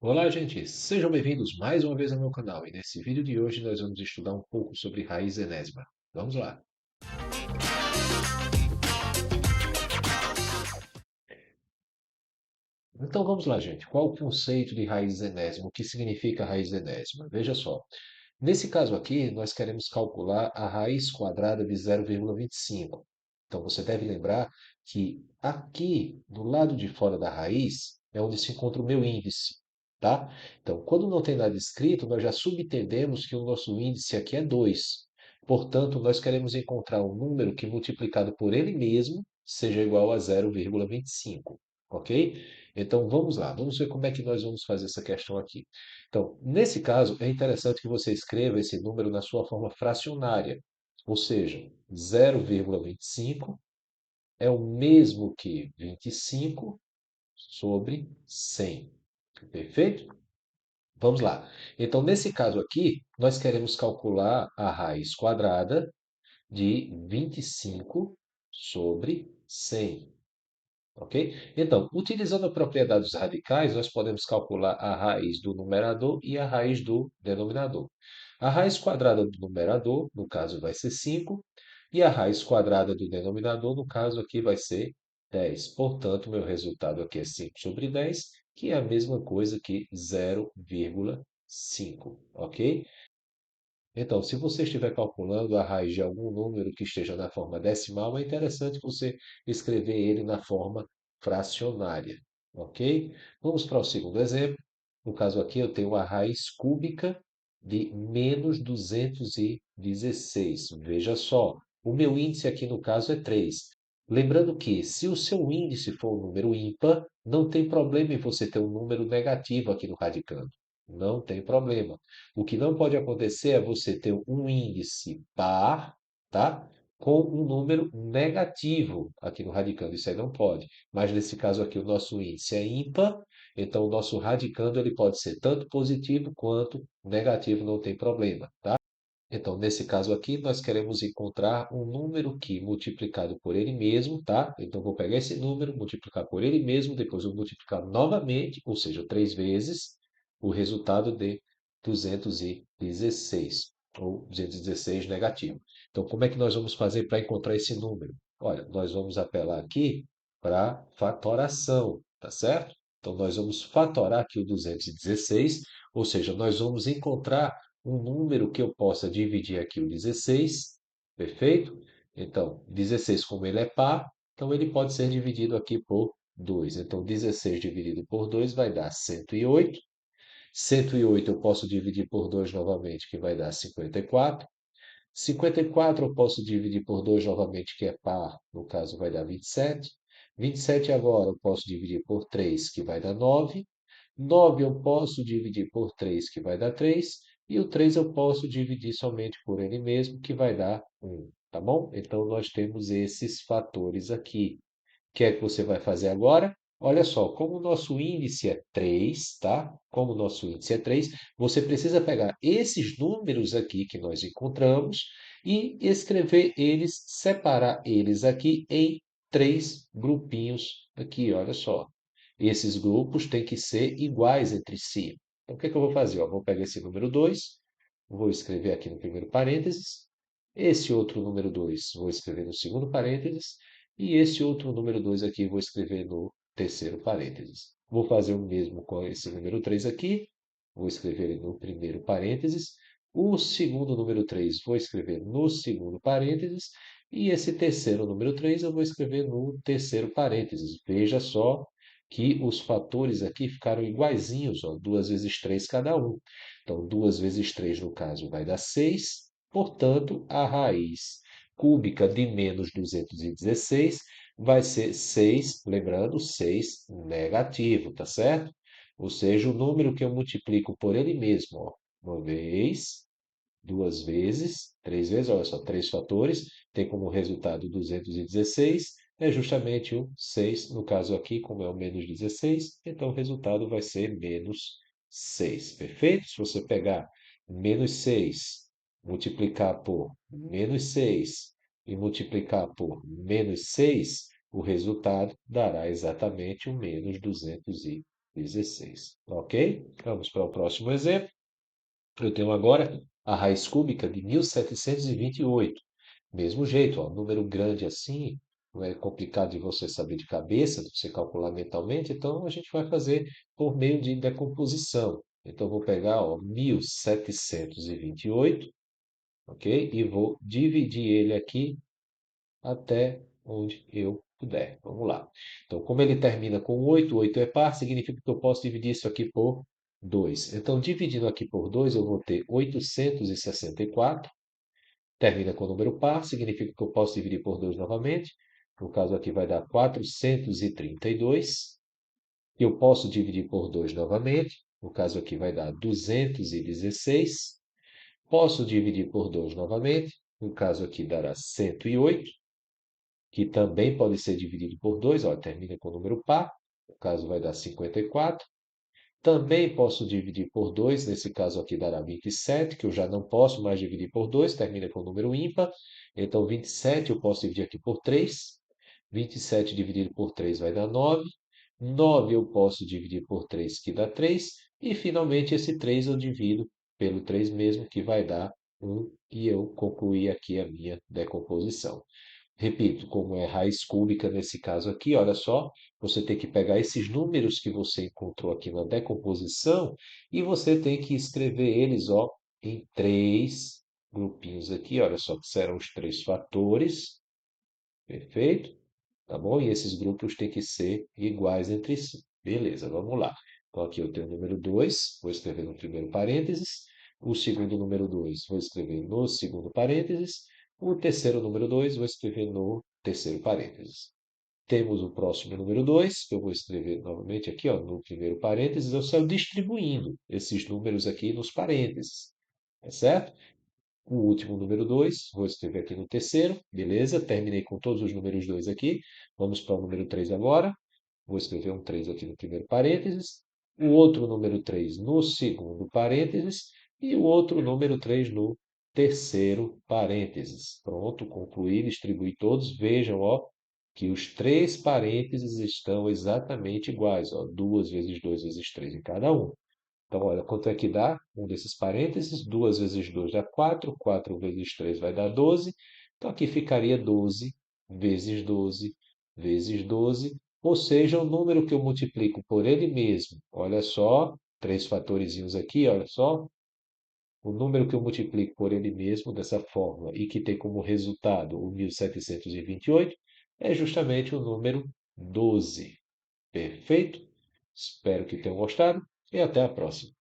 Olá, gente! Sejam bem-vindos mais uma vez ao meu canal. E nesse vídeo de hoje nós vamos estudar um pouco sobre raiz enésima. Vamos lá! Então vamos lá, gente. Qual o conceito de raiz enésima? O que significa raiz enésima? Veja só. Nesse caso aqui, nós queremos calcular a raiz quadrada de 0,25. Então você deve lembrar que aqui, do lado de fora da raiz, é onde se encontra o meu índice, tá? Então, quando não tem nada escrito, nós já subentendemos que o nosso índice aqui é 2. Portanto, nós queremos encontrar um número que multiplicado por ele mesmo seja igual a 0,25, ok? Então vamos lá, vamos ver como é que nós vamos fazer essa questão aqui. Então, nesse caso, é interessante que você escreva esse número na sua forma fracionária, ou seja, 0,25 é o mesmo que 25 sobre 100. Perfeito? Vamos lá. Então, nesse caso aqui, nós queremos calcular a raiz quadrada de 25 sobre 100. Ok? Então, utilizando a propriedade dos radicais, nós podemos calcular a raiz do numerador e a raiz do denominador. A raiz quadrada do numerador, no caso, vai ser 5, e a raiz quadrada do denominador, no caso aqui, vai ser 10. Portanto, meu resultado aqui é 5 sobre 10, que é a mesma coisa que 0,5. Ok? Então, se você estiver calculando a raiz de algum número que esteja na forma decimal, é interessante você escrever ele na forma fracionária, ok? Vamos para o segundo exemplo. No caso aqui, eu tenho a raiz cúbica de menos 216. Veja só, o meu índice aqui no caso é 3. Lembrando que, se o seu índice for um número ímpar, não tem problema em você ter um número negativo aqui no radicando. Não tem problema. O que não pode acontecer é você ter um índice par, tá? Com um número negativo aqui no radicando. Isso aí não pode. Mas nesse caso aqui, o nosso índice é ímpar, então o nosso radicando ele pode ser tanto positivo quanto negativo, não tem problema, tá? Então, nesse caso aqui, nós queremos encontrar um número que, multiplicado por ele mesmo, tá? Então, vou pegar esse número, multiplicar por ele mesmo, depois vou multiplicar novamente, ou seja, 3 vezes, o resultado de 216, ou 216 negativo. Então, como é que nós vamos fazer para encontrar esse número? Olha, nós vamos apelar aqui para fatoração, tá certo? Então, nós vamos fatorar aqui o 216, ou seja, nós vamos encontrar um número que eu possa dividir aqui o 16, perfeito? Então, 16, como ele é par, então ele pode ser dividido aqui por 2. Então, 16 dividido por 2 vai dar 108. 108 eu posso dividir por 2 novamente, que vai dar 54. 54 eu posso dividir por 2 novamente, que é par, no caso vai dar 27. 27 agora eu posso dividir por 3, que vai dar 9. 9 eu posso dividir por 3, que vai dar 3. E o 3 eu posso dividir somente por ele mesmo, que vai dar 1. Tá bom? Então, nós temos esses fatores aqui. O que é que você vai fazer agora? Olha só, como o nosso índice é 3, tá? Como o nosso índice é 3, você precisa pegar esses números aqui que nós encontramos e escrever eles, separar eles aqui em três grupinhos aqui, olha só. Esses grupos têm que ser iguais entre si. Então, o que é que eu vou fazer? Ó, vou pegar esse número 2, vou escrever aqui no primeiro parênteses. Esse outro número 2, vou escrever no segundo parênteses. E esse outro número 2 aqui, vou escrever no terceiro parênteses. Vou fazer o mesmo com esse número 3 aqui. Vou escrever ele no primeiro parênteses. O segundo número 3 vou escrever no segundo parênteses. E esse terceiro número 3 eu vou escrever no terceiro parênteses. Veja só que os fatores aqui ficaram iguaizinhos, ó, 2 vezes 3 cada um. Então, 2 vezes 3 no caso vai dar 6. Portanto, a raiz cúbica de menos 216 vai ser 6, lembrando, 6 negativo, tá certo? Ou seja, o número que eu multiplico por ele mesmo, ó, uma vez, duas vezes, três vezes, olha só, três fatores, tem como resultado 216, é justamente o 6, no caso aqui, como é o menos 16, então o resultado vai ser menos 6, perfeito? Se você pegar menos 6, multiplicar por menos 6 e multiplicar por menos 6, o resultado dará exatamente o menos 216. 16. Ok? Vamos para o próximo exemplo. Eu tenho agora a raiz cúbica de 1728. Mesmo jeito, ó, número grande assim, não é complicado de você saber de cabeça, de você calcular mentalmente, então a gente vai fazer por meio de decomposição. Então, eu vou pegar, ó, 1728, ok? E vou dividir ele aqui até onde eu puder. Vamos lá. Então, como ele termina com 8, 8 é par, significa que eu posso dividir isso aqui por 2. Então, dividindo aqui por 2, eu vou ter 864. Termina com número par, significa que eu posso dividir por 2 novamente. No caso aqui vai dar 432. Eu posso dividir por 2 novamente. No caso aqui vai dar 216. Posso dividir por 2 novamente. No caso aqui dará 108, que também pode ser dividido por 2. Olha, termina com número par. No caso vai dar 54. Também posso dividir por 2, nesse caso aqui dará 27, que eu já não posso mais dividir por 2, termina com número ímpar. Então, 27 eu posso dividir aqui por 3. 27 dividido por 3 vai dar 9. 9 eu posso dividir por 3, que dá 3. E, finalmente, esse 3 eu divido pelo 3 mesmo, que vai dar 1. E eu concluí aqui a minha decomposição. Repito, como é raiz cúbica nesse caso aqui, olha só, você tem que pegar esses números que você encontrou aqui na decomposição e você tem que escrever eles, ó, em três grupinhos aqui, olha só, que serão os três fatores, perfeito? Tá bom? E esses grupos têm que ser iguais entre si. Beleza, vamos lá. Então aqui eu tenho o número 2, vou escrever no primeiro parênteses. O segundo número 2, vou escrever no segundo parênteses. O terceiro número 2, vou escrever no terceiro parênteses. Temos o próximo número 2, que eu vou escrever novamente aqui, ó, no primeiro parênteses. Eu saio distribuindo esses números aqui nos parênteses. Tá certo? O último número 2, vou escrever aqui no terceiro, beleza? Terminei com todos os números 2 aqui. Vamos para o número 3 agora. Vou escrever um 3 aqui no primeiro parênteses. O outro número 3 no segundo parênteses. E o outro número 3 no terceiro parênteses. Pronto, concluí, distribuí todos. Vejam, ó, que os três parênteses estão exatamente iguais. Ó, 2 vezes 2 vezes 3 em cada um. Então, olha, quanto é que dá? Um desses parênteses, 2 vezes 2 dá 4, 4 vezes 3 vai dar 12. Então, aqui ficaria 12 vezes 12 vezes 12, ou seja, o número que eu multiplico por ele mesmo. Olha só, três fatorizinhos aqui, olha só. O número que eu multiplico por ele mesmo dessa forma e que tem como resultado o 1728 é justamente o número 12. Perfeito? Espero que tenham gostado e até a próxima.